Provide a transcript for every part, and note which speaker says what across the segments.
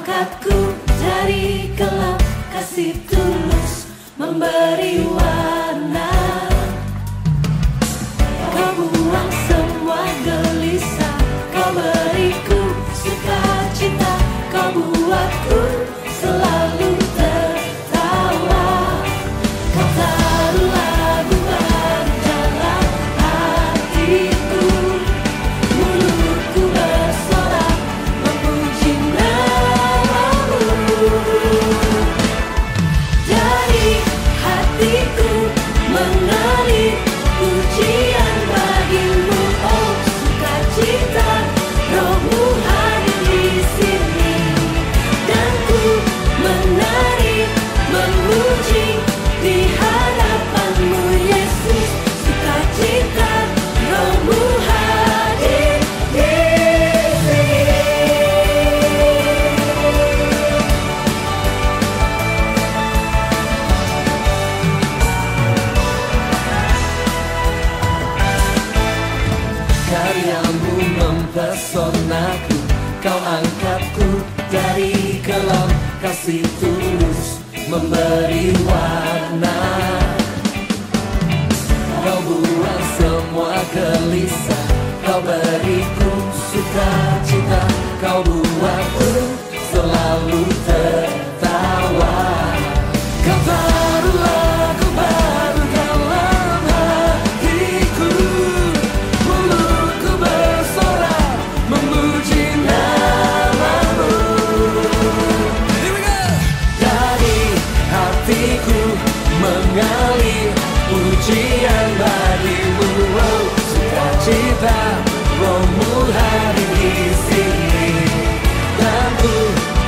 Speaker 1: angkatku dari gelap, kasih tulus memberi warna. Kau buang semua gelisah, kau beriku sukacita, kau buatku selalu tertawa. Kau taruh lagu baru dalam hatiku, mulutku bersorak memuji namamu. Dari hatiku mengalir pujian bagimu, oh sukacita, Rohmu hadir di sini. Dan ku menari memuji di hadapanmu Yesus, sukacita, Rohmu hadir di sini. Karyamu mempesonaku, kau angkatku dari gelap, kasih tulus memberi warna. Kau buang semua gelisah, kau beriku sukacita, kau buatku selalu tertawa. Kau taruh lagu baru dalam hatiku, mulutku bersorak memuji namamu. Dari hatiku mengalir pujian bagimu, oh sukacita, Rohmu hadir di sini. Dan ku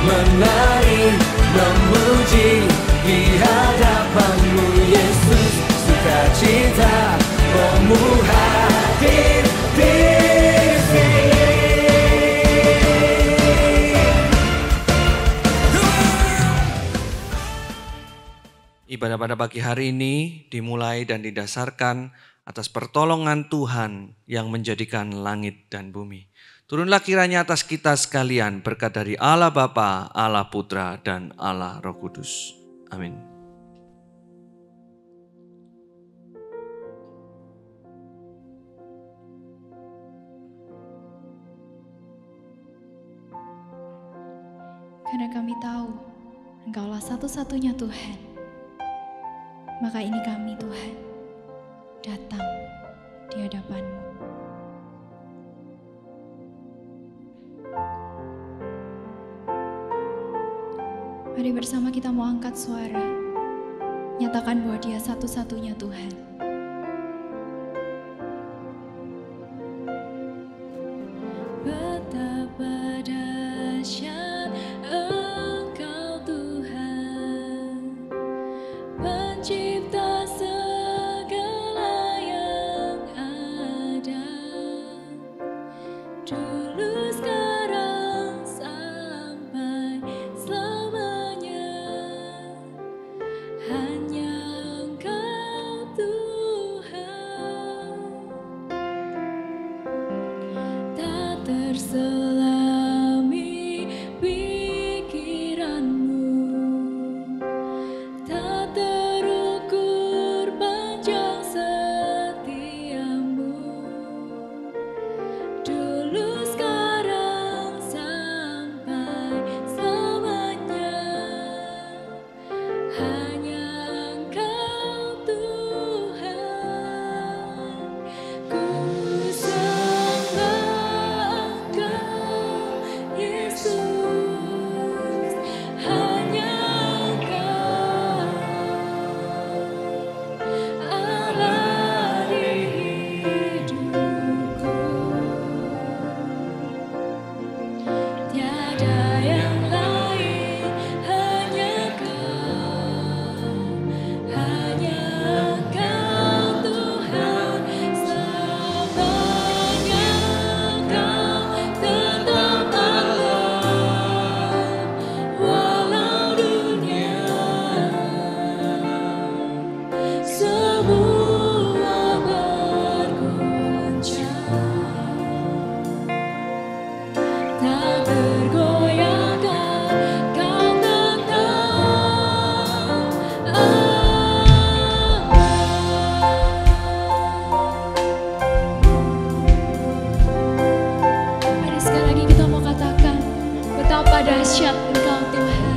Speaker 1: menari memuji di hadapanmu Yesus, sukacita, Rohmu hadir di sini.
Speaker 2: Ibadah pada pagi hari ini dimulai dan didasarkan atas pertolongan Tuhan yang menjadikan langit dan bumi. Turunlah kiranya atas kita sekalian berkat dari Allah Bapa, Allah Putra, dan Allah Roh Kudus. Amin.
Speaker 3: Karena kami tahu Engkaulah satu-satunya Tuhan, maka ini kami Tuhan datang di hadapan-Mu. Mari bersama kita mau angkat suara, nyatakan bahwa Dia satu-satunya Tuhan. Betapa dahsyat Engkau Tuhan, Pencipta segala yang ada, dulu sekarang sampai selamanya. Hanya Engkau Tuhan, tak terselami pikiran-Mu, tak terukur panjang setia-Mu, dulu sekarang sampai selamanya. Hanya Engkau Tuhan, ku sembah Engkau. dahsyat Engkau Tuhan.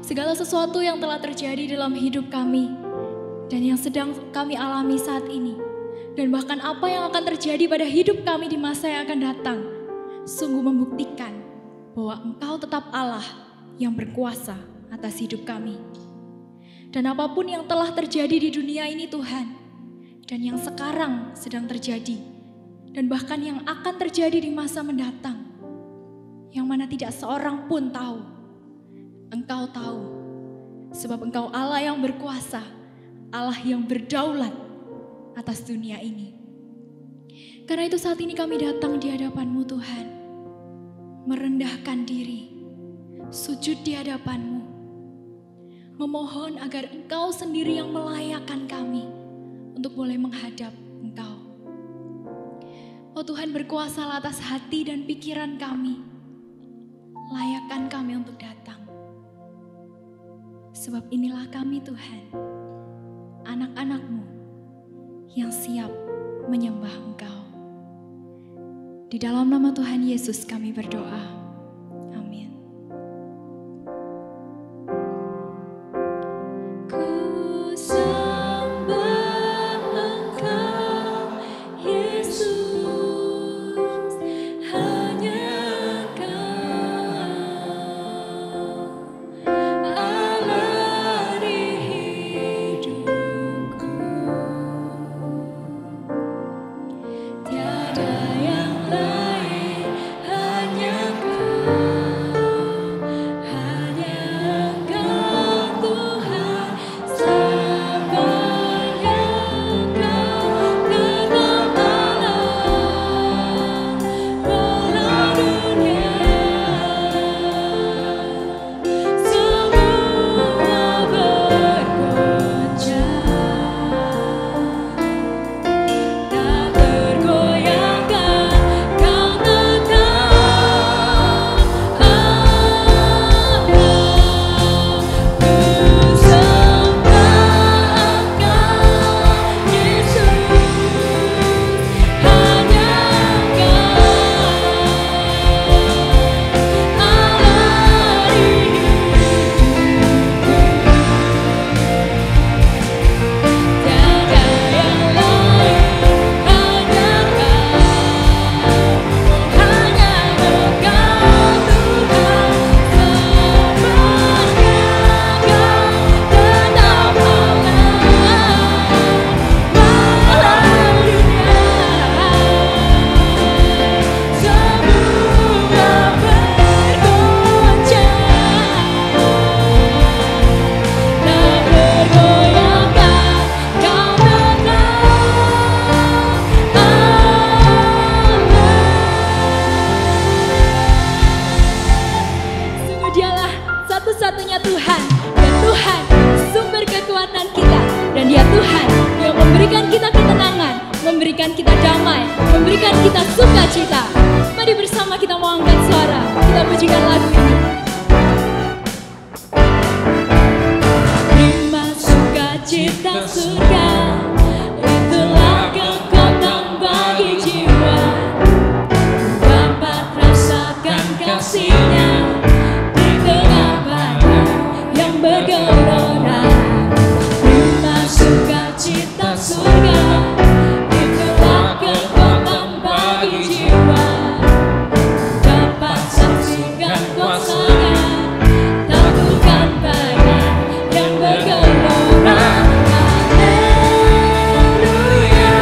Speaker 3: Segala sesuatu yang telah terjadi dalam hidup kami dan yang sedang kami alami saat ini, dan bahkan apa yang akan terjadi pada hidup kami di masa yang akan datang, sungguh membuktikan bahwa Engkau tetap Allah yang berkuasa atas hidup kami. Dan apapun yang telah terjadi di dunia ini Tuhan, dan yang sekarang sedang terjadi, dan bahkan yang akan terjadi di masa mendatang, yang mana tidak seorang pun tahu, Engkau tahu, sebab Engkau Allah yang berkuasa, Allah yang berdaulat atas dunia ini. Karena itu saat ini kami datang di hadapan-Mu Tuhan, merendahkan diri, sujud di hadapan-Mu, memohon agar Engkau sendiri yang melayakkan kami untuk boleh menghadap Engkau. Oh Tuhan, berkuasalah atas hati dan pikiran kami, layakkan kami untuk datang. Sebab inilah kami Tuhan, anak-anak-Mu yang siap menyembah Engkau. Di dalam nama Tuhan Yesus kami berdoa. Amin. Ku sembah Engkau, Yesus, hanya Engkau, Allah di hidupku. Tiada yang lain, hanya Kau. memberikan kita damai, memberikan kita sukacita. Mari bersama kita mau angkat suara, kita pujikan lagu ini. Terima sukacita surga, itulah kekuatan bagi jiwa. Dapat rasakan kasih-Nya di tengah badai yang bergelora. Terima sukacita surga, itulah kekuatan bagi jiwa. Dapat saksikan kuasa-Nya, takutkan badai yang bergelora. Haleluya,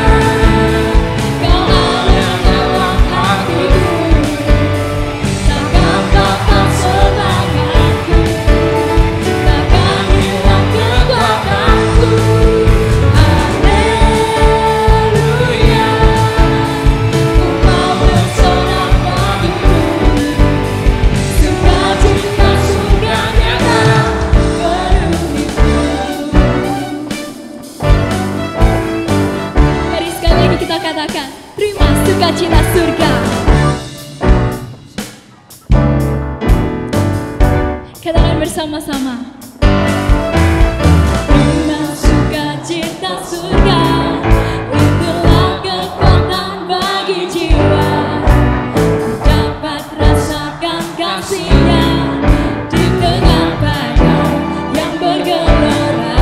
Speaker 3: Kau ada dalam hatiku, takkan patah semangatku, takkan hilang kekuatanku. Haleluya, Ku mau bersorak bagimu, sukacita surga nyata penuhiku. Mari sekali lagi kita katakan, terima sukacita surga. Katakan bersama-sama. Terima sukacita surga, itulah kekuatan bagi jiwa. Dapat rasakan kasih-Nya di tengah badai yang bergelora.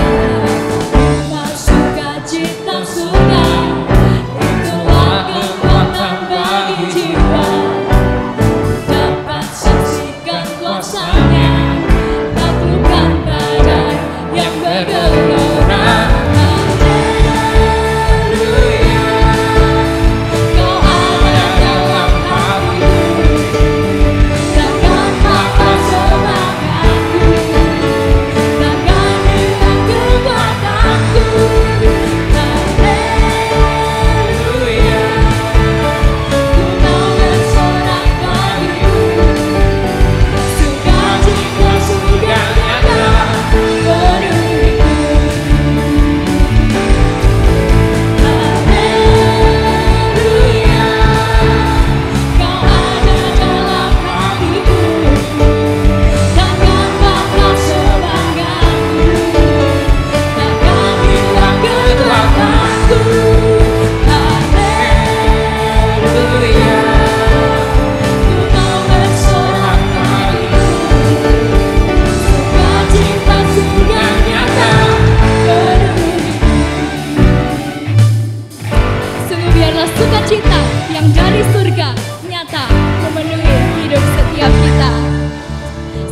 Speaker 3: Terima sukacita surga, itulah kekuatan bagi jiwa. Dapat saksikan kuasa-Nya, taklukkan badai yang bergelora. Haleluya, Kau ada dalam hatiku, takkan patah semangatku, takkan hilang kekuatanku. Haleluya, Ku mau bersorak bagimu, sukacita surga nyata penuhiku. Haleluya, Kau ada dalam hatiku, takkan patah semangatku, takkan hilang kekuatanku. Haleluya, Ku mau bersorak bagimu, sukacita surga nyata penuhiku. Sungguh biarlah sukacita yang dari surga nyata memenuhi hidup setiap kita.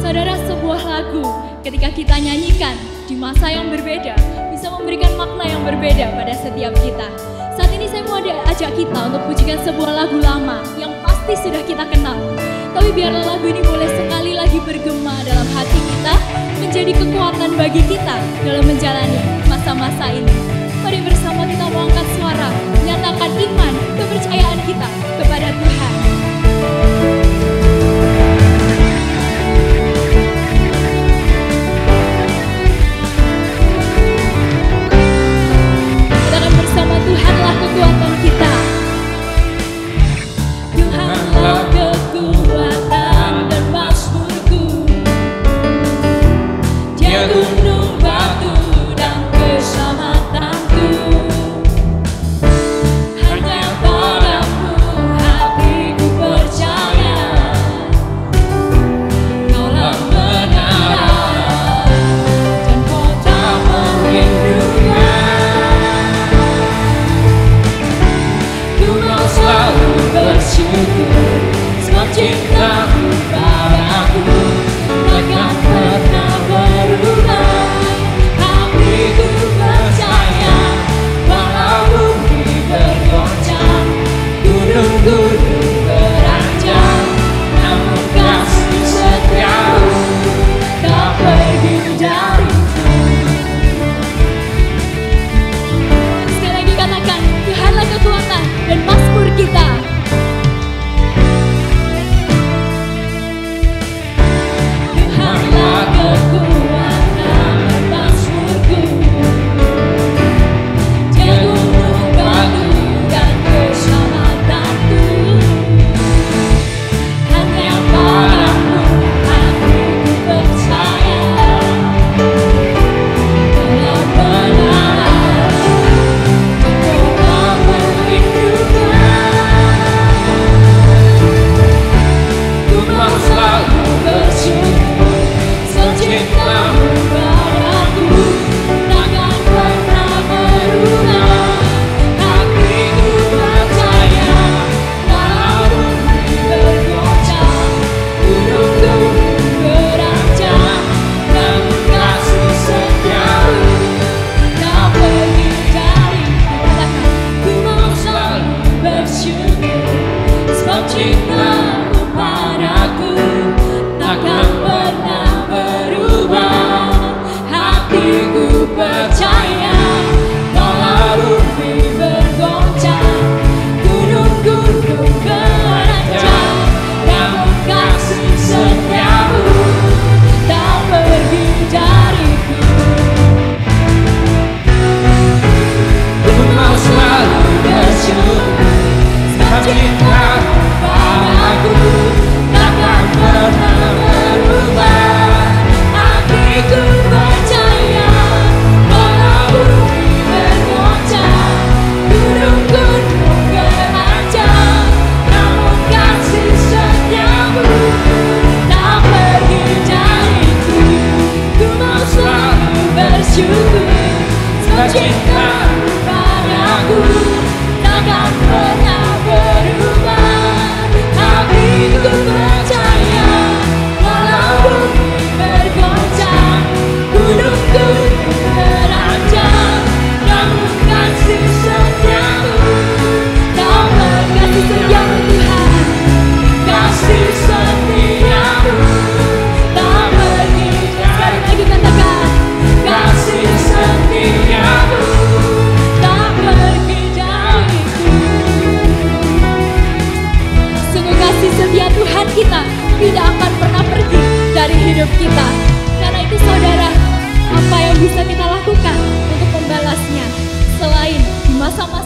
Speaker 3: Saudara, sebuah lagu ketika kita nyanyikan di masa yang berbeda bisa memberikan makna yang berbeda pada setiap kita. Saat ini saya mau ajak kita untuk pujikan sebuah lagu lama yang pasti sudah kita kenal. Tapi biarlah lagu ini boleh sekali lagi bergema dalam hati kita, menjadi kekuatan bagi kita dalam menjalani masa-masa ini. Mari bersama kita mengangkat suara, nyatakan iman, kepercayaan kita kepada Tuhan. Katakan bersama, Tuhanlah kekuatan kita. Tuhanlah kekuatan dan mazmurku, Dia gunung batu dan keselamatanku. Hanya padamu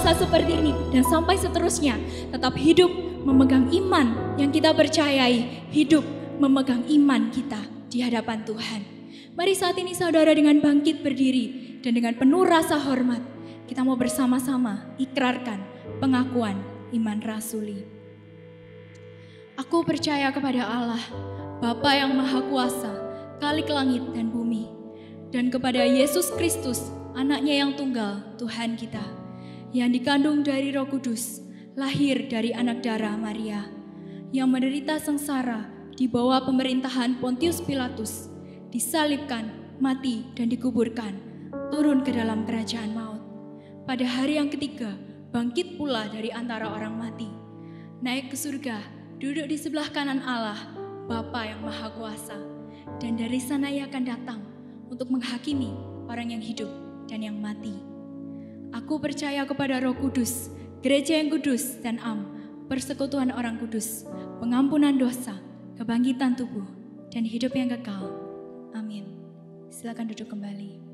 Speaker 3: masa seperti ini dan sampai seterusnya tetap hidup memegang iman yang kita percayai, hidup memegang iman kita di hadapan Tuhan. Mari saat ini saudara dengan bangkit berdiri dan dengan penuh rasa hormat kita mau bersama-sama ikrarkan pengakuan iman rasuli. Aku percaya kepada Allah, Bapa yang Maha Kuasa, Khalik langit dan bumi, dan kepada Yesus Kristus, Anaknya yang tunggal, Tuhan kita, yang dikandung dari Roh Kudus, lahir dari anak darah Maria, yang menderita sengsara di bawah pemerintahan Pontius Pilatus, disalibkan, mati dan dikuburkan, turun ke dalam kerajaan maut. Pada hari yang ketiga, bangkit pula dari antara orang mati, naik ke surga, duduk di sebelah kanan Allah, Bapa yang Maha Kuasa, dan dari sana Ia akan datang untuk menghakimi orang yang hidup dan yang mati. Aku percaya kepada Roh Kudus, gereja yang kudus dan am, persekutuan orang kudus, pengampunan dosa, kebangkitan tubuh, dan hidup yang kekal. Amin. Silakan duduk kembali.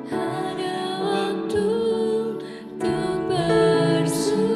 Speaker 4: Ada waktu untuk bersuara.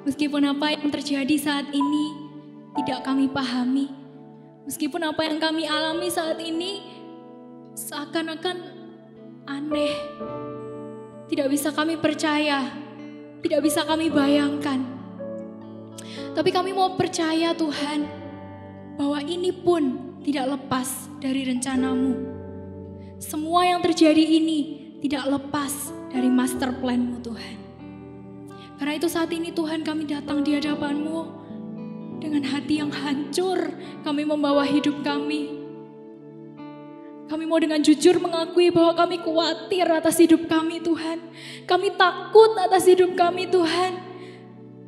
Speaker 3: Meskipun apa yang terjadi saat ini tidak kami pahami, meskipun apa yang kami alami saat ini seakan-akan aneh, tidak bisa kami percaya, tidak bisa kami bayangkan. Tapi kami mau percaya Tuhan, bahwa ini pun tidak lepas dari rencana-Mu. Semua yang terjadi ini tidak lepas dari master plan-Mu Tuhan. Karena itu saat ini Tuhan kami datang di hadapan-Mu dengan hati yang hancur. Kami membawa hidup kami. Kami mau dengan jujur mengakui bahwa kami khawatir atas hidup kami Tuhan. Kami takut atas hidup kami Tuhan.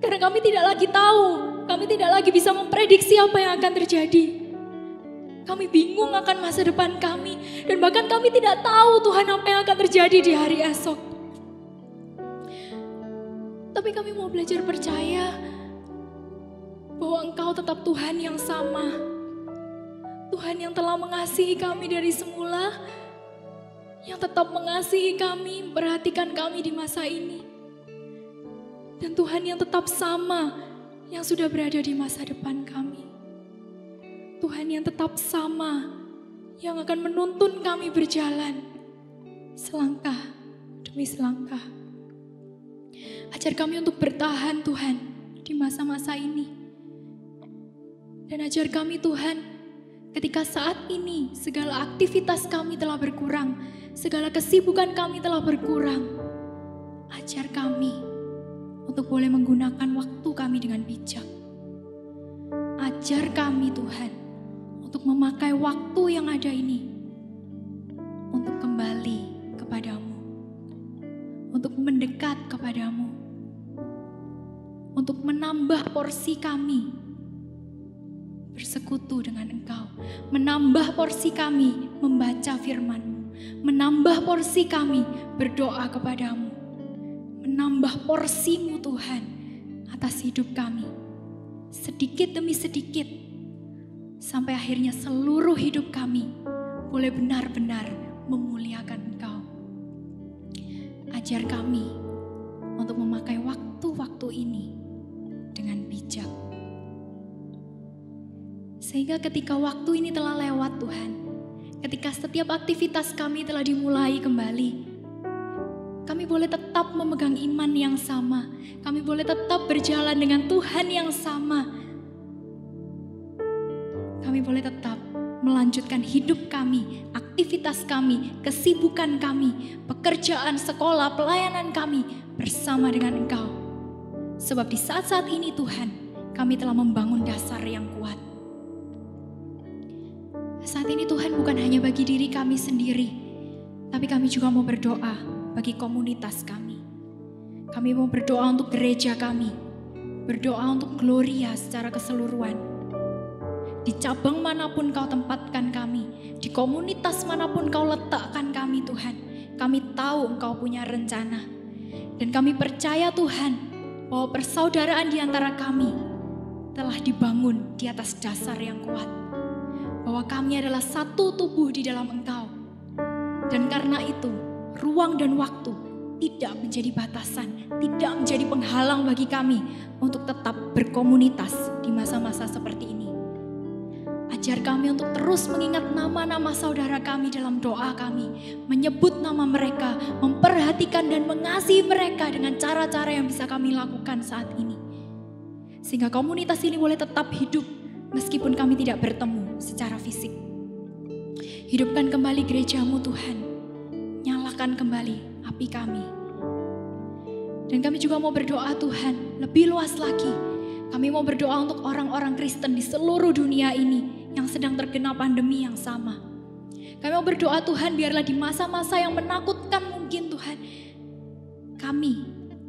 Speaker 3: Karena kami tidak lagi tahu, kami tidak lagi bisa memprediksi apa yang akan terjadi. Kami bingung akan masa depan kami. Dan bahkan kami tidak tahu Tuhan apa yang akan terjadi di hari esok. Tapi kami mau belajar percaya bahwa Engkau tetap Tuhan yang sama. Tuhan yang telah mengasihi kami dari semula, yang tetap mengasihi kami, memperhatikan kami di masa ini. Dan Tuhan yang tetap sama, yang sudah berada di masa depan kami. Tuhan yang tetap sama, yang akan menuntun kami berjalan selangkah demi selangkah. Ajar kami untuk bertahan Tuhan di masa-masa ini. Dan ajar kami Tuhan, ketika saat ini segala aktivitas kami telah berkurang, segala kesibukan kami telah berkurang, ajar kami untuk boleh menggunakan waktu kami dengan bijak. Ajar kami Tuhan untuk memakai waktu yang ada ini untuk kembali kepadamu, untuk mendekat kepadamu, untuk menambah porsi kami bersekutu dengan Engkau, menambah porsi kami membaca firman-Mu, menambah porsi kami berdoa kepadamu, menambah porsi-Mu Tuhan atas hidup kami, sedikit demi sedikit, sampai akhirnya seluruh hidup kami boleh benar-benar memuliakan Engkau. Ajar kami untuk memakai waktu-waktu ini dengan bijak. Sehingga ketika waktu ini telah lewat Tuhan, ketika setiap aktivitas kami telah dimulai kembali, kami boleh tetap memegang iman yang sama, kami boleh tetap berjalan dengan Tuhan yang sama. Kami boleh tetap melanjutkan hidup kami, aktivitas kami, kesibukan kami, pekerjaan, sekolah, pelayanan kami bersama dengan Engkau. Sebab di saat-saat ini Tuhan, kami telah membangun dasar yang kuat. Saat ini Tuhan bukan hanya bagi diri kami sendiri, tapi kami juga mau berdoa bagi komunitas kami. Kami mau berdoa untuk gereja kami, berdoa untuk Gloria secara keseluruhan. Di cabang manapun Kau tempatkan kami, di komunitas manapun Kau letakkan kami Tuhan, kami tahu Engkau punya rencana. Dan kami percaya Tuhan, bahwa persaudaraan di antara kami telah dibangun di atas dasar yang kuat. Bahwa kami adalah satu tubuh di dalam Engkau. Dan karena itu, ruang dan waktu tidak menjadi batasan, tidak menjadi penghalang bagi kami untuk tetap berkomunitas di masa-masa seperti ini. Ajar kami untuk terus mengingat nama-nama saudara kami dalam doa kami, menyebut nama mereka, memperhatikan dan mengasihi mereka dengan cara-cara yang bisa kami lakukan saat ini. Sehingga komunitas ini boleh tetap hidup meskipun kami tidak bertemu secara fisik. Hidupkan kembali gereja-Mu Tuhan, nyalakan kembali api kami. Dan kami juga mau berdoa Tuhan, lebih luas lagi. Kami mau berdoa untuk orang-orang Kristen di seluruh dunia ini yang sedang terkena pandemi yang sama. Kami mau berdoa Tuhan, biarlah di masa-masa yang menakutkan mungkin Tuhan, kami,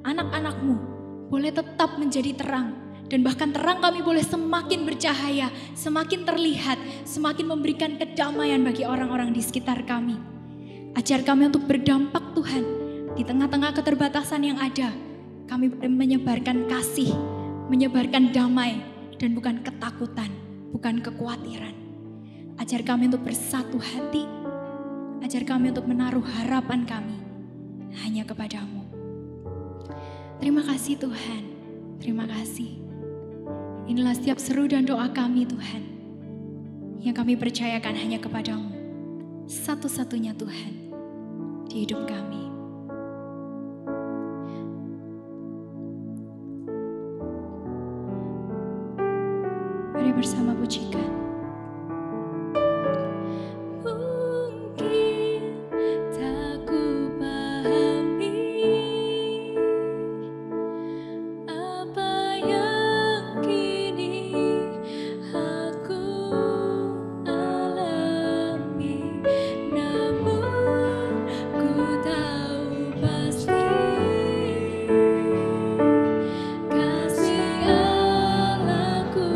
Speaker 3: anak-anak-Mu, boleh tetap menjadi terang. Dan bahkan terang kami boleh semakin bercahaya, semakin terlihat, semakin memberikan kedamaian bagi orang-orang di sekitar kami. Ajar kami untuk berdampak Tuhan, di tengah-tengah keterbatasan yang ada, kami menyebarkan kasih, menyebarkan damai, dan bukan ketakutan, bukan kekhawatiran. Ajar kami untuk bersatu hati, ajar kami untuk menaruh harapan kami hanya kepadamu. Terima kasih Tuhan, Terima kasih. Inilah setiap seru dan doa kami Tuhan, yang kami percayakan hanya kepadamu, satu-satunya Tuhan di hidup kami. Mari bersama pujikan. Mungkin tak ku pahami apa yang kini aku alami, namun ku tahu pasti kasih Allahku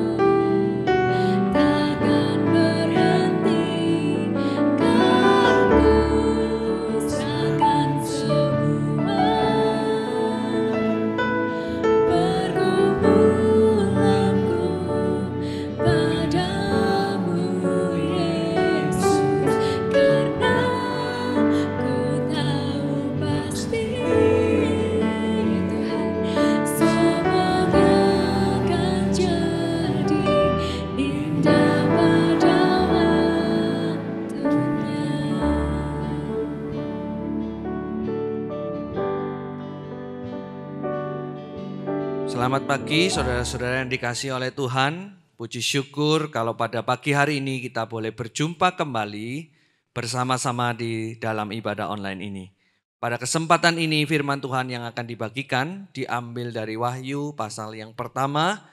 Speaker 3: takkan berhenti, kan ku serahkan semua pergumulanku padamu Yesus, karena ku tahu pasti Tuhan semuanya akan jadi indah pada waktunya.
Speaker 2: Selamat pagi saudara-saudara yang dikasihi oleh Tuhan. Puji syukur kalau pada pagi hari ini kita boleh berjumpa kembali bersama-sama di dalam ibadah online ini. Pada kesempatan ini firman Tuhan yang akan dibagikan diambil dari Wahyu pasal yang pertama,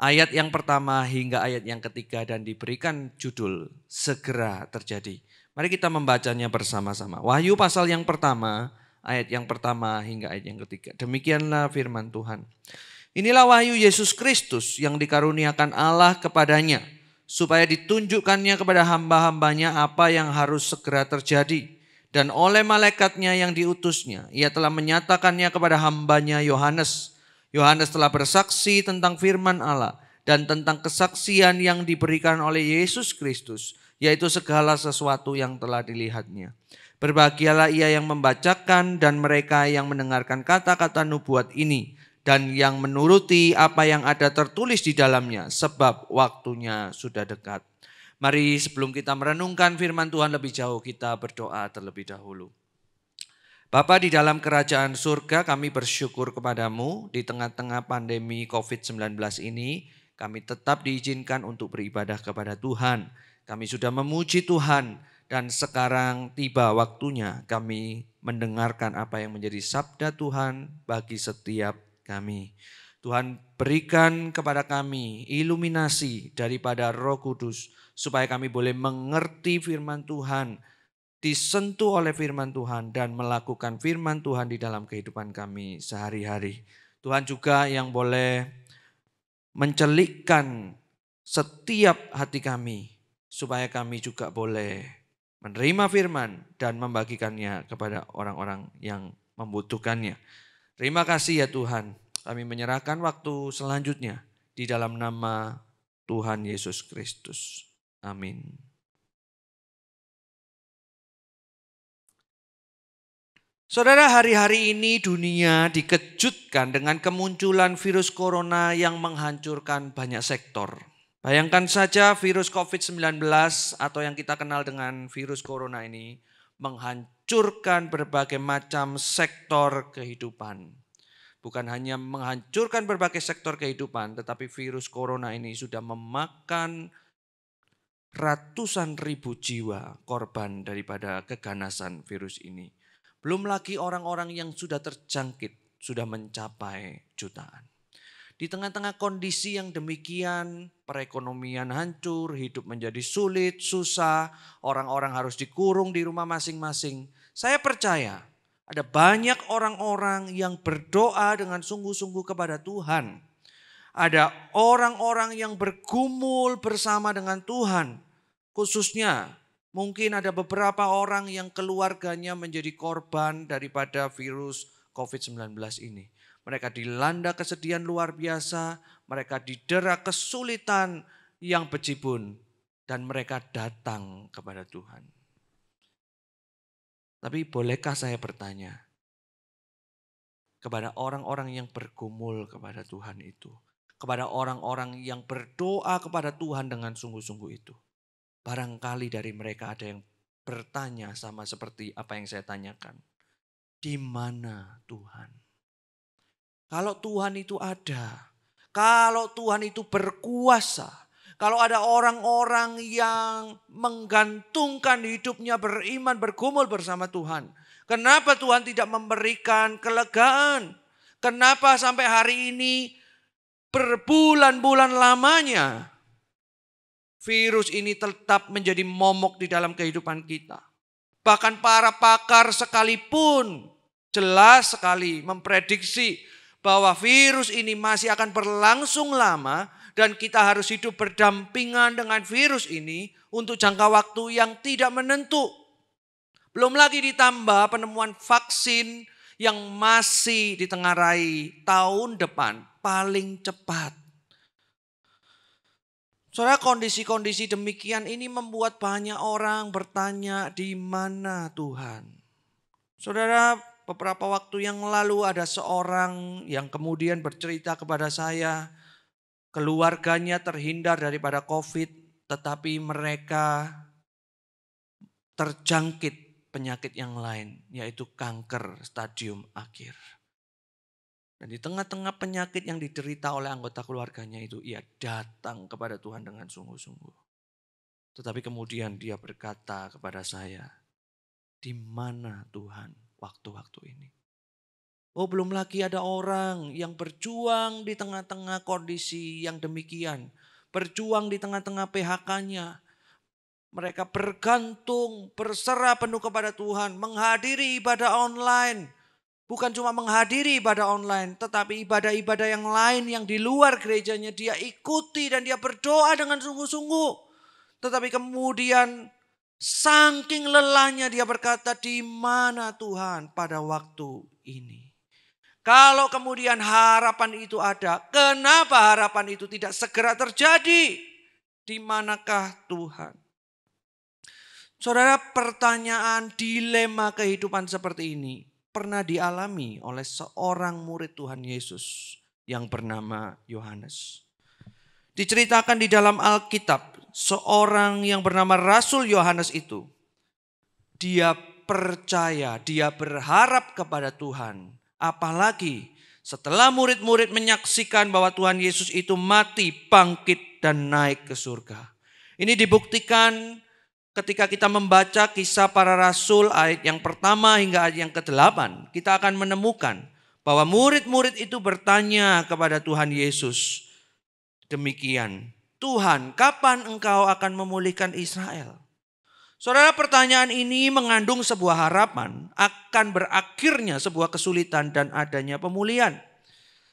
Speaker 2: ayat yang pertama hingga ayat yang ketiga dan diberikan judul Segera Terjadi. Mari kita membacanya bersama-sama. Wahyu pasal yang pertama, ayat yang pertama hingga ayat yang ketiga. Demikianlah firman Tuhan. Inilah wahyu Yesus Kristus yang dikaruniakan Allah kepadanya, supaya ditunjukkannya kepada hamba-hambanya apa yang harus segera terjadi. Dan oleh malaikatnya yang diutusnya, ia telah menyatakannya kepada hambanya Yohanes. Yohanes telah bersaksi tentang firman Allah dan tentang kesaksian yang diberikan oleh Yesus Kristus, yaitu segala sesuatu yang telah dilihatnya. Berbahagialah ia yang membacakan dan mereka yang mendengarkan kata-kata nubuat ini, dan yang menuruti apa yang ada tertulis di dalamnya, sebab waktunya sudah dekat. Mari sebelum kita merenungkan firman Tuhan lebih jauh, kita berdoa terlebih dahulu. Bapa di dalam kerajaan surga, kami bersyukur kepadamu di tengah-tengah pandemi COVID-19 ini, kami tetap diizinkan untuk beribadah kepada Tuhan. Kami sudah memuji Tuhan dan sekarang tiba waktunya kami mendengarkan apa yang menjadi sabda Tuhan bagi setiap kami. Tuhan berikan kepada kami iluminasi daripada Roh Kudus supaya kami boleh mengerti firman Tuhan, disentuh oleh firman Tuhan dan melakukan firman Tuhan di dalam kehidupan kami sehari-hari. Tuhan juga yang boleh mencelikkan setiap hati kami supaya kami juga boleh menerima firman dan membagikannya kepada orang-orang yang membutuhkannya. Terima kasih ya Tuhan, kami menyerahkan waktu selanjutnya di dalam nama Tuhan Yesus Kristus. Amin. Saudara, hari-hari ini dunia dikejutkan dengan kemunculan virus corona yang menghancurkan banyak sektor. Bayangkan saja virus COVID-19 atau yang kita kenal dengan virus corona ini menghancurkan berbagai macam sektor kehidupan. Bukan hanya menghancurkan berbagai sektor kehidupan, tetapi virus corona ini sudah memakan ratusan ribu jiwa korban daripada keganasan virus ini. Belum lagi orang-orang yang sudah terjangkit sudah mencapai jutaan. Di tengah-tengah kondisi yang demikian, perekonomian hancur, hidup menjadi sulit, susah, orang-orang harus dikurung di rumah masing-masing. Saya percaya ada banyak orang-orang yang berdoa dengan sungguh-sungguh kepada Tuhan. Ada orang-orang yang bergumul bersama dengan Tuhan. Khususnya mungkin ada beberapa orang yang keluarganya menjadi korban daripada virus COVID-19 ini. Mereka dilanda kesedihan luar biasa, mereka didera kesulitan yang bejibun, dan mereka datang kepada Tuhan. Tapi bolehkah saya bertanya, kepada orang-orang yang bergumul kepada Tuhan itu. Kepada orang-orang yang berdoa kepada Tuhan dengan sungguh-sungguh itu. Barangkali dari mereka ada yang bertanya sama seperti apa yang saya tanyakan. Di mana Tuhan? Kalau Tuhan itu ada, kalau Tuhan itu berkuasa, kalau ada orang-orang yang menggantungkan hidupnya beriman bergumul bersama Tuhan. Kenapa Tuhan tidak memberikan kelegaan? Kenapa sampai hari ini berbulan-bulan lamanya virus ini tetap menjadi momok di dalam kehidupan kita? Bahkan para pakar sekalipun jelas sekali memprediksi bahwa virus ini masih akan berlangsung lama dan kita harus hidup berdampingan dengan virus ini untuk jangka waktu yang tidak menentu. Belum lagi ditambah penemuan vaksin yang masih ditengarai tahun depan paling cepat. Saudara, kondisi-kondisi demikian ini membuat banyak orang bertanya, di mana Tuhan? Saudara, beberapa waktu yang lalu ada seorang yang kemudian bercerita kepada saya, keluarganya terhindar daripada COVID, tetapi mereka terjangkit penyakit yang lain, yaitu kanker stadium akhir. Dan di tengah-tengah penyakit yang diderita oleh anggota keluarganya itu, ia datang kepada Tuhan dengan sungguh-sungguh. Tetapi kemudian dia berkata kepada saya, di mana Tuhan waktu-waktu ini? Oh, belum lagi ada orang yang berjuang di tengah-tengah kondisi yang demikian. Berjuang di tengah-tengah PHK-nya. Mereka bergantung, berserah penuh kepada Tuhan. Menghadiri ibadah online. Bukan cuma menghadiri ibadah online, tetapi ibadah-ibadah yang lain yang di luar gerejanya dia ikuti dan dia berdoa dengan sungguh-sungguh. Tetapi kemudian saking lelahnya dia berkata, di mana Tuhan pada waktu ini? Kalau kemudian harapan itu ada, kenapa harapan itu tidak segera terjadi? Di manakah Tuhan? Saudara, pertanyaan dilema kehidupan seperti ini pernah dialami oleh seorang murid Tuhan Yesus yang bernama Yohanes. Diceritakan di dalam Alkitab, seorang yang bernama Rasul Yohanes itu, dia percaya, dia berharap kepada Tuhan. Apalagi setelah murid-murid menyaksikan bahwa Tuhan Yesus itu mati, bangkit dan naik ke surga. Ini dibuktikan ketika kita membaca Kisah Para Rasul ayat yang pertama hingga ayat yang ke-8. Kita akan menemukan bahwa murid-murid itu bertanya kepada Tuhan Yesus. Demikian, Tuhan, kapan Engkau akan memulihkan Israel? Saudara, pertanyaan ini mengandung sebuah harapan akan berakhirnya sebuah kesulitan dan adanya pemulihan.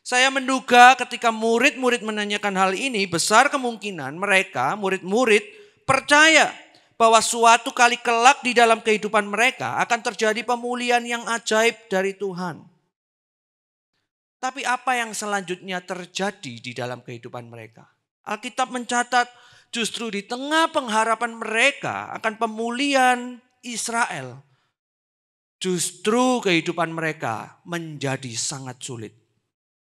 Speaker 2: Saya menduga ketika murid-murid menanyakan hal ini, besar kemungkinan mereka, murid-murid, percaya bahwa suatu kali kelak di dalam kehidupan mereka akan terjadi pemulihan yang ajaib dari Tuhan. Tapi apa yang selanjutnya terjadi di dalam kehidupan mereka? Alkitab mencatat justru di tengah pengharapan mereka akan pemulihan Israel, justru kehidupan mereka menjadi sangat sulit.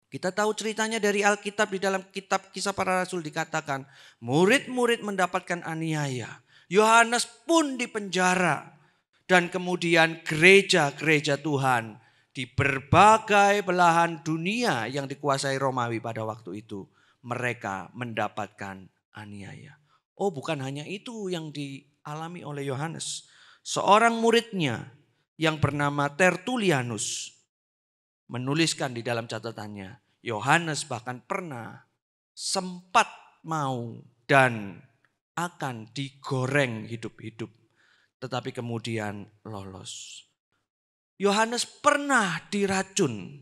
Speaker 2: Kita tahu ceritanya dari Alkitab, di dalam kitab Kisah Para Rasul dikatakan murid-murid mendapatkan aniaya. Yohanes pun dipenjara. Dan kemudian gereja-gereja Tuhan di berbagai belahan dunia yang dikuasai Romawi pada waktu itu, mereka mendapatkan aniaya. Oh, bukan hanya itu yang dialami oleh Yohanes. Seorang muridnya yang bernama Tertulianus menuliskan di dalam catatannya, Yohanes bahkan pernah sempat mau dan akan digoreng hidup-hidup, tetapi kemudian lolos. Yohanes pernah diracun,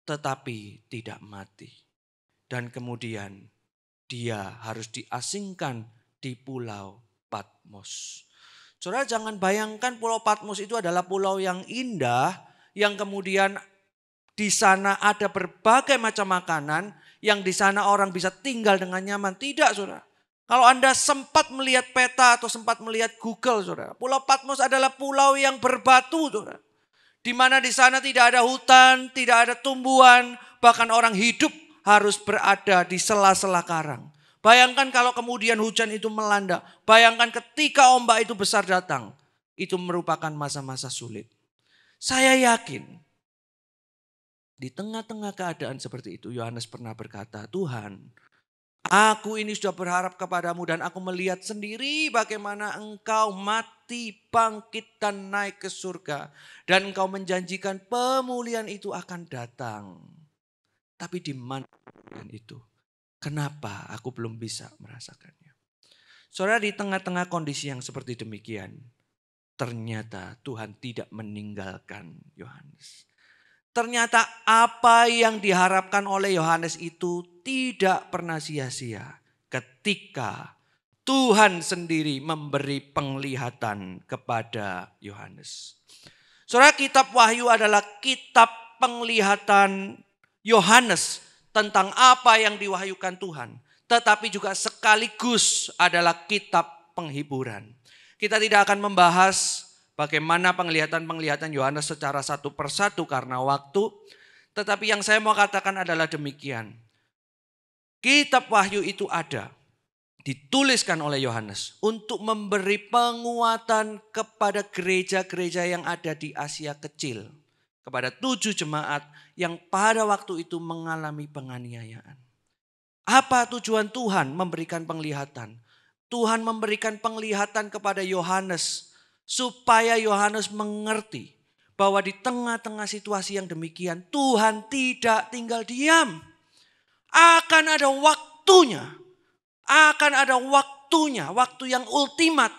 Speaker 2: tetapi tidak mati. Dan kemudian dia harus diasingkan di Pulau Patmos. Saudara, jangan bayangkan Pulau Patmos itu adalah pulau yang indah, yang kemudian di sana ada berbagai macam makanan, yang di sana orang bisa tinggal dengan nyaman. Tidak, saudara. Kalau Anda sempat melihat peta atau sempat melihat Google, saudara, Pulau Patmos adalah pulau yang berbatu, saudara. Di mana di sana tidak ada hutan, tidak ada tumbuhan, bahkan orang hidup harus berada di sela-sela karang. Bayangkan kalau kemudian hujan itu melanda, bayangkan ketika ombak itu besar datang, itu merupakan masa-masa sulit. Saya yakin di tengah-tengah keadaan seperti itu, Yohanes pernah berkata, Tuhan, aku ini sudah berharap kepadamu dan aku melihat sendiri bagaimana engkau mati, bangkit dan naik ke surga. Dan engkau menjanjikan pemulihan itu akan datang. Tapi di mana pemulihan itu? Kenapa aku belum bisa merasakannya? Saudara, di tengah-tengah kondisi yang seperti demikian, ternyata Tuhan tidak meninggalkan Yohanes. Ternyata apa yang diharapkan oleh Yohanes itu tidak pernah sia-sia ketika Tuhan sendiri memberi penglihatan kepada Yohanes. Saudara, kitab Wahyu adalah kitab penglihatan Yohanes tentang apa yang diwahyukan Tuhan. Tetapi juga sekaligus adalah kitab penghiburan. Kita tidak akan membahas bagaimana penglihatan-penglihatan Yohanes secara satu persatu karena waktu. Tetapi yang saya mau katakan adalah demikian. Kitab Wahyu itu ada, dituliskan oleh Yohanes untuk memberi penguatan kepada gereja-gereja yang ada di Asia Kecil. Kepada 7 jemaat yang pada waktu itu mengalami penganiayaan. Apa tujuan Tuhan memberikan penglihatan? Tuhan memberikan penglihatan kepada Yohanes supaya Yohanes mengerti bahwa di tengah-tengah situasi yang demikian Tuhan tidak tinggal diam. Akan ada waktunya. Waktu yang ultimat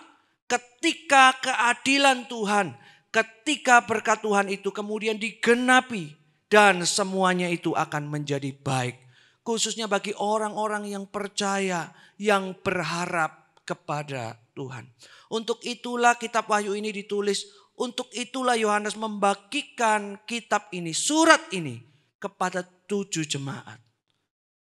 Speaker 2: ketika keadilan Tuhan, ketika berkat Tuhan itu kemudian digenapi dan semuanya itu akan menjadi baik. Khususnya bagi orang-orang yang percaya, yang berharap kepada Tuhan. Untuk itulah kitab Wahyu ini ditulis. Untuk itulah Yohanes membagikan kitab ini, surat ini kepada 7 jemaat.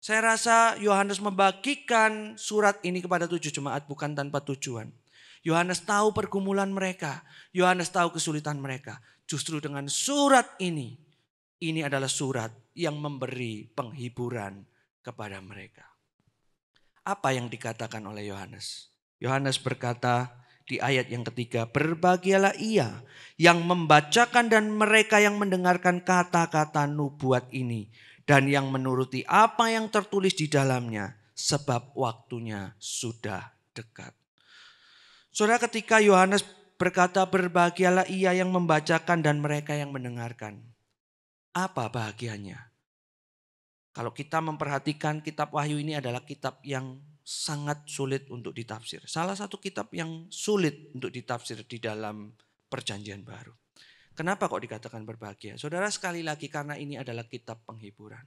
Speaker 2: Saya rasa Yohanes membagikan surat ini kepada 7 jemaat bukan tanpa tujuan. Yohanes tahu pergumulan mereka. Yohanes tahu kesulitan mereka. Justru dengan surat ini adalah surat yang memberi penghiburan kepada mereka. Apa yang dikatakan oleh Yohanes? Yohanes berkata di ayat yang ketiga, berbahagialah ia yang membacakan dan mereka yang mendengarkan kata-kata nubuat ini dan yang menuruti apa yang tertulis di dalamnya, sebab waktunya sudah dekat. Saudara, ketika Yohanes berkata berbahagialah ia yang membacakan dan mereka yang mendengarkan, apa bahagianya? Kalau kita memperhatikan kitab Wahyu ini adalah kitab yang sangat sulit untuk ditafsir. Salah satu kitab yang sulit untuk ditafsir di dalam Perjanjian Baru. Kenapa kok dikatakan berbahagia? Saudara, sekali lagi karena ini adalah kitab penghiburan.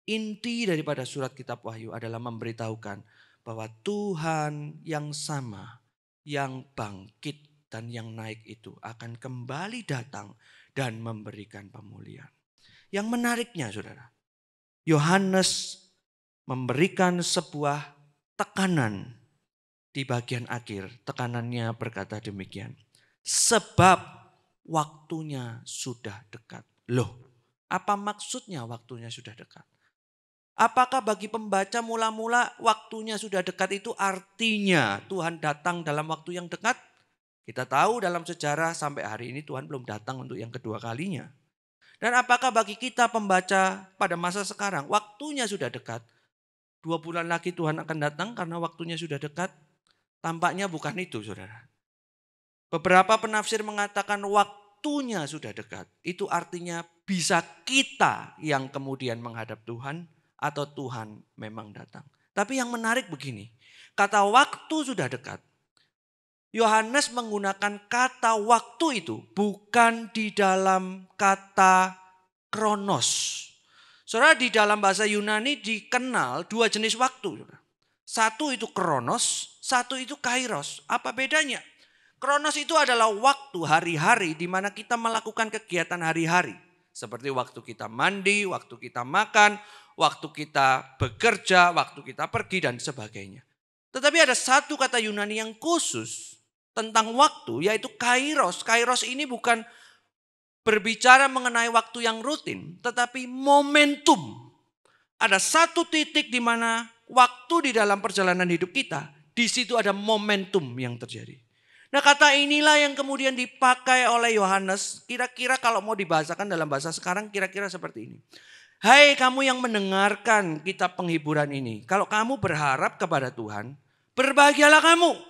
Speaker 2: Inti daripada surat kitab Wahyu adalah memberitahukan bahwa Tuhan yang sama, yang bangkit dan yang naik itu akan kembali datang dan memberikan pemulihan. Yang menariknya saudara, Yohanes memberikan sebuah tekanan di bagian akhir. Tekanannya berkata demikian. Sebab waktunya sudah dekat. Loh, apa maksudnya waktunya sudah dekat? Apakah bagi pembaca mula-mula waktunya sudah dekat itu artinya Tuhan datang dalam waktu yang dekat? Kita tahu dalam sejarah sampai hari ini Tuhan belum datang untuk yang kedua kalinya. Dan apakah bagi kita pembaca pada masa sekarang waktunya sudah dekat? 2 bulan lagi Tuhan akan datang karena waktunya sudah dekat? Tampaknya bukan itu saudara. Beberapa penafsir mengatakan waktunya sudah dekat. Itu artinya bisa kita yang kemudian menghadap Tuhan atau Tuhan memang datang. Tapi yang menarik begini. Kata waktu sudah dekat. Yohanes menggunakan kata waktu itu bukan di dalam kata kronos. Saudara, di dalam bahasa Yunani dikenal 2 jenis waktu. Satu itu kronos, satu itu kairos. Apa bedanya? Kronos itu adalah waktu hari-hari di mana kita melakukan kegiatan hari-hari. Seperti waktu kita mandi, waktu kita makan, waktu kita bekerja, waktu kita pergi dan sebagainya. Tetapi ada satu kata Yunani yang khusus tentang waktu, yaitu kairos. Kairos ini bukan berbicara mengenai waktu yang rutin, tetapi momentum. Ada satu titik di mana waktu di dalam perjalanan hidup kita, di situ ada momentum yang terjadi. Nah, kata inilah yang kemudian dipakai oleh Yohanes, kira-kira kalau mau dibahasakan dalam bahasa sekarang kira-kira seperti ini. Hai kamu yang mendengarkan kitab penghiburan ini, kalau kamu berharap kepada Tuhan, berbahagialah kamu.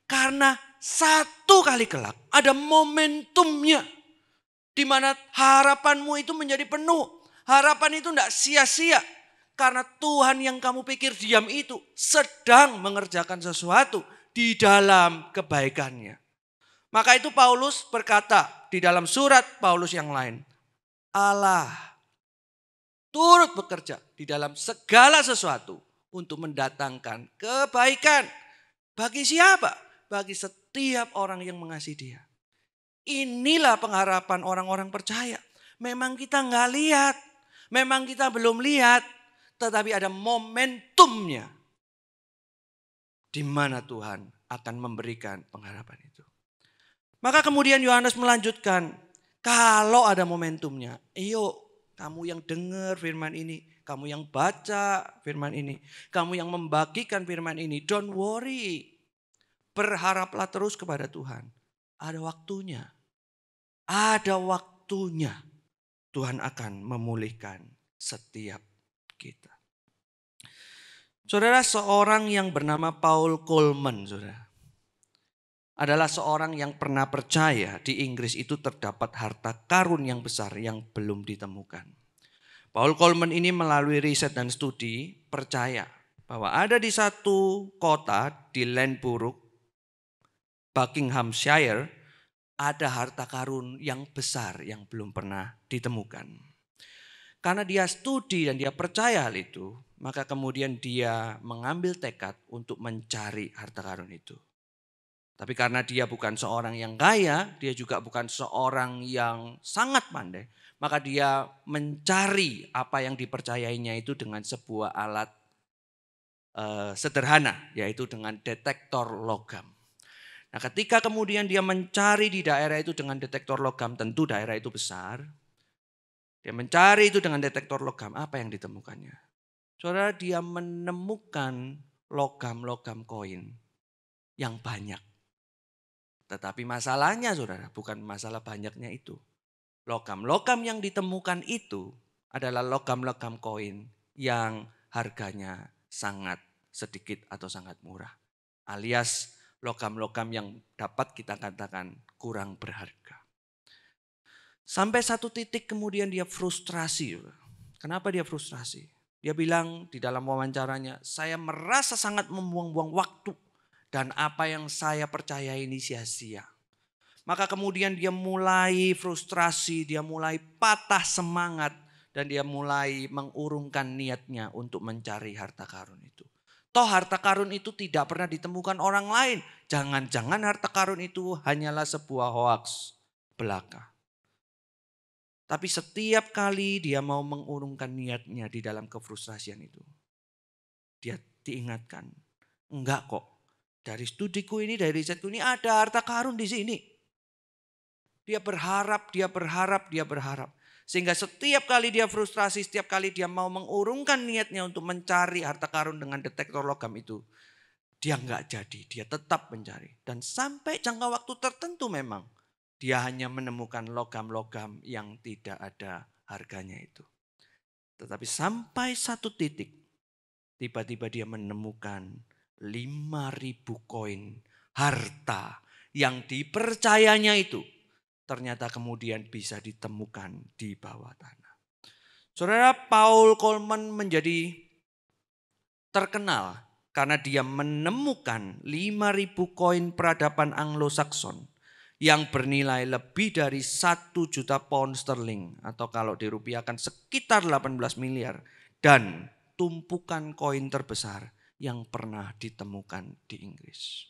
Speaker 2: Karena satu kali kelak ada momentumnya. Di mana harapanmu itu menjadi penuh. Harapan itu tidak sia-sia. Karena Tuhan yang kamu pikir diam itu sedang mengerjakan sesuatu di dalam kebaikannya. Maka itu Paulus berkata di dalam surat Paulus yang lain. Allah turut bekerja di dalam segala sesuatu untuk mendatangkan kebaikan. Bagi siapa? Bagi setiap orang yang mengasihi Dia. Inilah pengharapan orang-orang percaya. Memang kita nggak lihat. Memang kita belum lihat. Tetapi ada momentumnya. Di mana Tuhan akan memberikan pengharapan itu. Maka kemudian Yohanes melanjutkan. Kalau ada momentumnya. Yuk kamu yang dengar firman ini. Kamu yang baca firman ini. Kamu yang membagikan firman ini. Don't worry. Berharaplah terus kepada Tuhan. Ada waktunya. Ada waktunya. Tuhan akan memulihkan setiap kita. Saudara, seorang yang bernama Paul Coleman, saudara, adalah seorang yang pernah percaya di Inggris itu terdapat harta karun yang besar yang belum ditemukan. Paul Coleman ini melalui riset dan studi percaya bahwa ada di satu kota di Loughborough, Buckinghamshire, ada harta karun yang besar yang belum pernah ditemukan. Karena dia studi dan dia percaya hal itu, maka kemudian dia mengambil tekad untuk mencari harta karun itu. Tapi karena dia bukan seorang yang kaya, dia juga bukan seorang yang sangat pandai, maka dia mencari apa yang dipercayainya itu dengan sebuah alat sederhana, yaitu dengan detektor logam. Nah, ketika kemudian dia mencari di daerah itu dengan detektor logam, tentu daerah itu besar. Dia mencari itu dengan detektor logam, apa yang ditemukannya? Saudara, dia menemukan logam-logam koin yang banyak. Tetapi masalahnya saudara, bukan masalah banyaknya itu. Logam-logam yang ditemukan itu adalah logam-logam koin yang harganya sangat sedikit atau sangat murah. Alias logam-logam yang dapat kita katakan kurang berharga. Sampai satu titik kemudian dia frustrasi. Kenapa dia frustrasi? Dia bilang di dalam wawancaranya, saya merasa sangat membuang-buang waktu. Dan apa yang saya percaya ini sia-sia. Maka kemudian dia mulai frustrasi, dia mulai patah semangat. Dan dia mulai mengurungkan niatnya untuk mencari harta karun itu. Toh harta karun itu tidak pernah ditemukan orang lain. Jangan-jangan harta karun itu hanyalah sebuah hoaks belaka. Tapi setiap kali dia mau mengurungkan niatnya di dalam kefrustrasian itu. Dia diingatkan, enggak kok. Dari studiku ini, dari risetku ini ada harta karun di sini. Dia berharap. Sehingga setiap kali dia frustrasi, setiap kali dia mau mengurungkan niatnya untuk mencari harta karun dengan detektor logam itu. Dia enggak jadi, dia tetap mencari. Dan sampai jangka waktu tertentu memang. Dia hanya menemukan logam-logam yang tidak ada harganya itu. Tetapi sampai satu titik, tiba-tiba dia menemukan 5.000 koin harta yang dipercayanya itu. Ternyata kemudian bisa ditemukan di bawah tanah. Saudara, Paul Coleman menjadi terkenal karena dia menemukan 5.000 koin peradaban Anglo-Saxon yang bernilai lebih dari 1 juta pound sterling atau kalau dirupiahkan sekitar 18 miliar dan tumpukan koin terbesar yang pernah ditemukan di Inggris.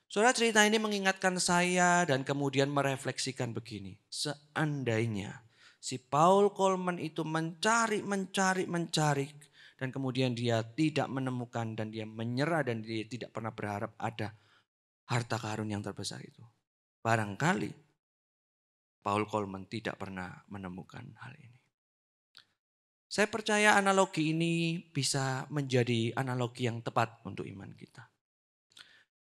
Speaker 2: Saudara, cerita ini mengingatkan saya dan kemudian merefleksikan begini. Seandainya si Paul Coleman itu mencari dan kemudian dia tidak menemukan dan dia menyerah dan dia tidak pernah berharap ada harta karun yang terbesar itu. Barangkali Paul Coleman tidak pernah menemukan hal ini. Saya percaya analogi ini bisa menjadi analogi yang tepat untuk iman kita.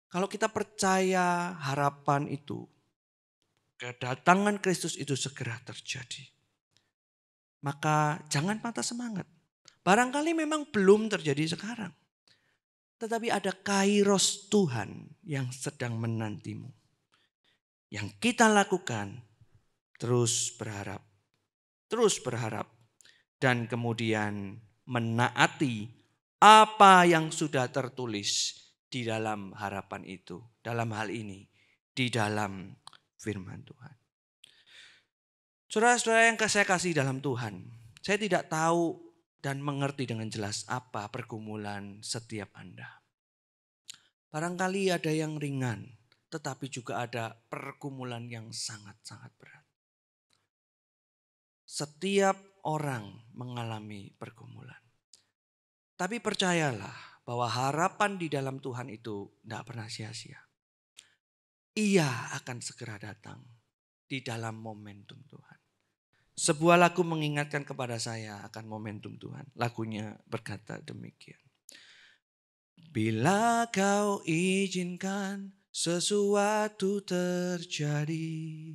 Speaker 2: Kalau kita percaya harapan itu, kedatangan Kristus itu segera terjadi, maka jangan patah semangat. Barangkali memang belum terjadi sekarang, tetapi ada kairos Tuhan yang sedang menantimu. Yang kita lakukan terus berharap, dan kemudian menaati apa yang sudah tertulis di dalam harapan itu. Dalam hal ini, di dalam firman Tuhan. Saudara-saudara yang saya kasih dalam Tuhan, saya tidak tahu dan mengerti dengan jelas apa pergumulan setiap Anda. Barangkali ada yang ringan, tetapi juga ada pergumulan yang sangat-sangat berat. Setiap orang mengalami pergumulan. Tapi percayalah bahwa harapan di dalam Tuhan itu tidak pernah sia-sia. Ia akan segera datang di dalam momentum Tuhan. Sebuah lagu mengingatkan kepada saya akan momentum Tuhan. Lagunya berkata demikian. Bila kau izinkan sesuatu terjadi,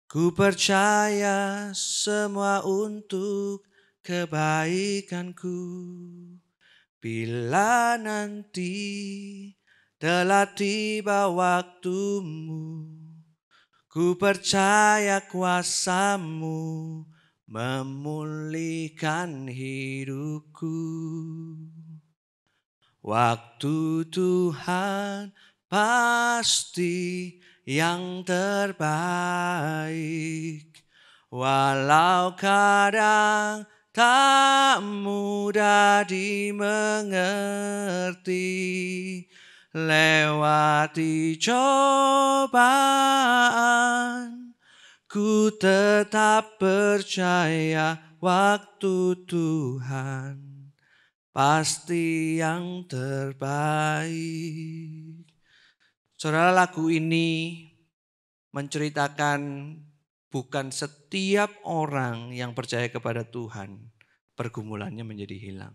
Speaker 2: ku percaya semua untuk kebaikanku. Bila nanti telah tiba waktumu, ku percaya kuasa-Mu memulihkan hidupku. Waktu Tuhan pasti yang terbaik, walau kadang tak mudah dimengerti. Lewati cobaan, ku tetap percaya waktu Tuhan pasti yang terbaik. Saudara, lagu ini menceritakan bukan setiap orang yang percaya kepada Tuhan pergumulannya menjadi hilang.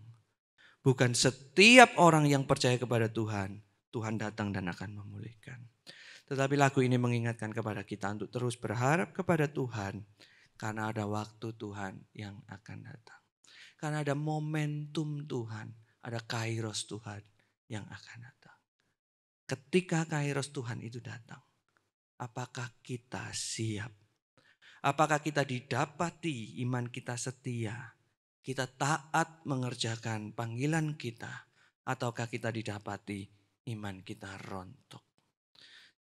Speaker 2: Bukan setiap orang yang percaya kepada Tuhan, Tuhan datang dan akan memulihkan. Tetapi lagu ini mengingatkan kepada kita untuk terus berharap kepada Tuhan karena ada waktu Tuhan yang akan datang. Karena ada momentum Tuhan, ada kairos Tuhan yang akan datang. Ketika kairos Tuhan itu datang, apakah kita siap? Apakah kita didapati iman kita setia? Kita taat mengerjakan panggilan kita? Ataukah kita didapati iman kita rontok?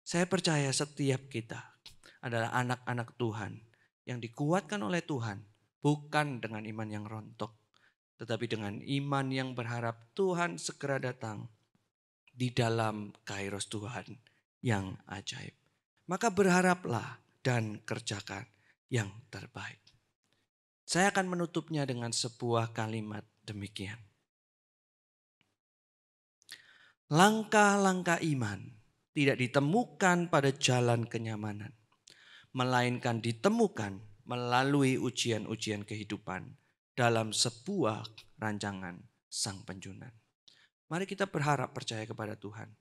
Speaker 2: Saya percaya setiap kita adalah anak-anak Tuhan yang dikuatkan oleh Tuhan. Bukan dengan iman yang rontok, tetapi dengan iman yang berharap Tuhan segera datang di dalam kairos Tuhan yang ajaib. Maka berharaplah dan kerjakan yang terbaik. Saya akan menutupnya dengan sebuah kalimat demikian. Langkah-langkah iman tidak ditemukan pada jalan kenyamanan, melainkan ditemukan melalui ujian-ujian kehidupan dalam sebuah rancangan Sang Penjunan. Mari kita berharap percaya kepada Tuhan.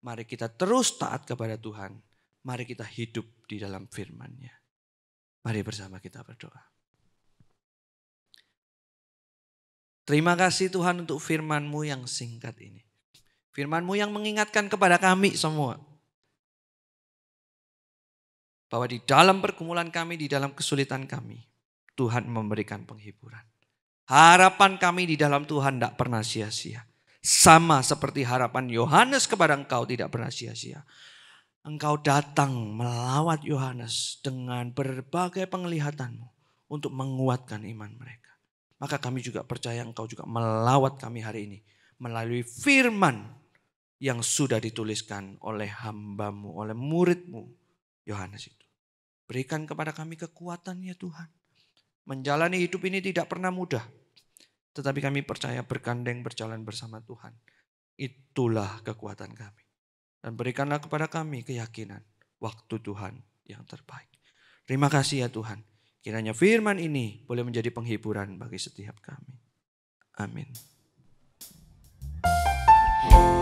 Speaker 2: Mari kita terus taat kepada Tuhan. Mari kita hidup di dalam firman-Nya. Mari bersama kita berdoa. Terima kasih Tuhan untuk firman-Mu yang singkat ini. Firman-Mu yang mengingatkan kepada kami semua. Bahwa di dalam pergumulan kami, di dalam kesulitan kami, Tuhan memberikan penghiburan. Harapan kami di dalam Tuhan tidak pernah sia-sia. Sama seperti harapan Yohanes kepada Engkau tidak pernah sia-sia. Engkau datang melawat Yohanes dengan berbagai penglihatan-Mu untuk menguatkan iman mereka. Maka kami juga percaya Engkau juga melawat kami hari ini melalui firman yang sudah dituliskan oleh hamba-Mu, oleh murid-Mu Yohanes itu. Berikan kepada kami kekuatan ya Tuhan. Menjalani hidup ini tidak pernah mudah. Tetapi kami percaya bergandeng berjalan bersama Tuhan. Itulah kekuatan kami. Dan berikanlah kepada kami keyakinan waktu Tuhan yang terbaik. Terima kasih ya Tuhan. Kiranya firman ini boleh menjadi penghiburan bagi setiap kami. Amin.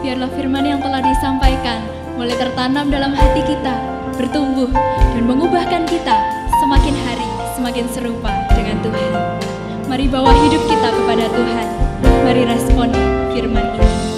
Speaker 3: Biarlah firman yang telah disampaikan boleh tertanam dalam hati kita, bertumbuh dan mengubahkan kita semakin hari semakin serupa dengan Tuhan. Mari bawa hidup kita kepada Tuhan. Mari responi firman ini.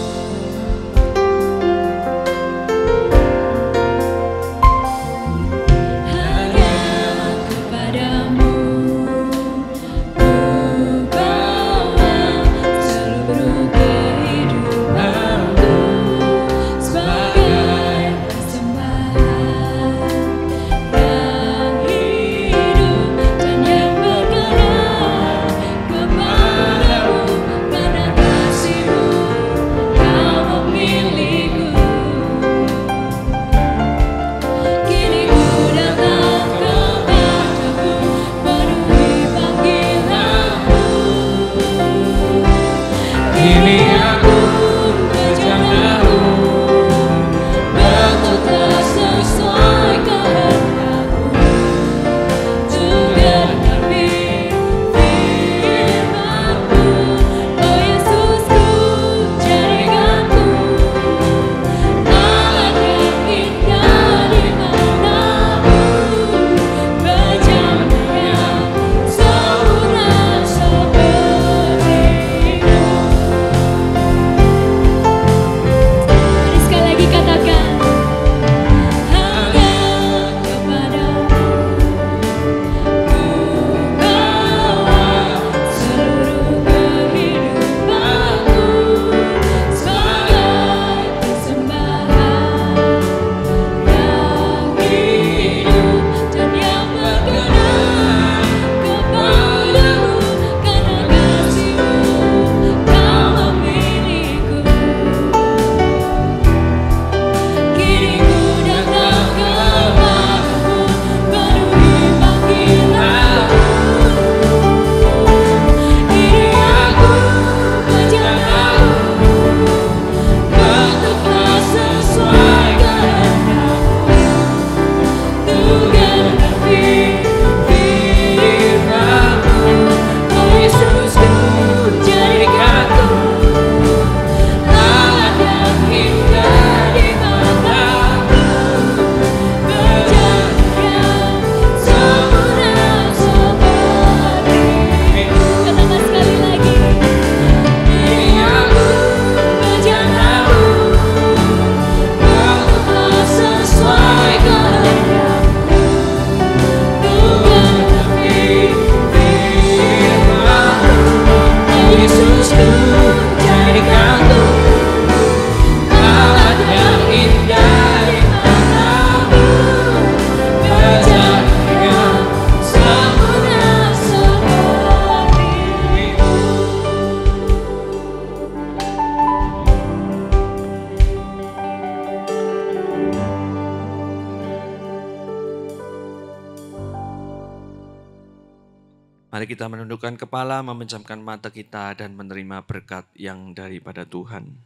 Speaker 2: Mari kita menundukkan kepala, memejamkan mata kita dan menerima berkat yang daripada Tuhan.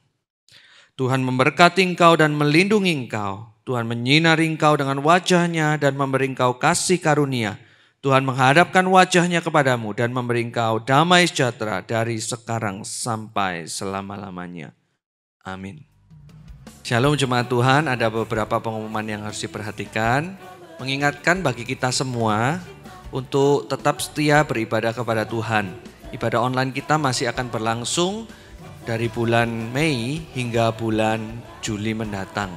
Speaker 2: Tuhan memberkati engkau dan melindungi engkau. Tuhan menyinari engkau dengan wajah-Nya dan memberi engkau kasih karunia. Tuhan menghadapkan wajah-Nya kepadamu dan memberi engkau damai sejahtera dari sekarang sampai selama-lamanya. Amin. Shalom jemaat Tuhan, ada beberapa pengumuman yang harus diperhatikan. Mengingatkan bagi kita semua untuk tetap setia beribadah kepada Tuhan. Ibadah online kita masih akan berlangsung dari bulan Mei hingga bulan Juli mendatang.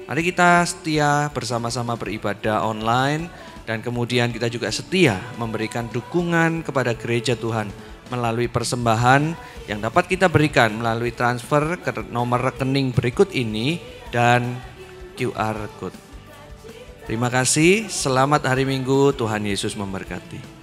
Speaker 2: Mari kita setia bersama-sama beribadah online dan kemudian kita juga setia memberikan dukungan kepada gereja Tuhan melalui persembahan yang dapat kita berikan melalui transfer ke nomor rekening berikut ini dan QR Code. Terima kasih, selamat hari Minggu, Tuhan Yesus memberkati.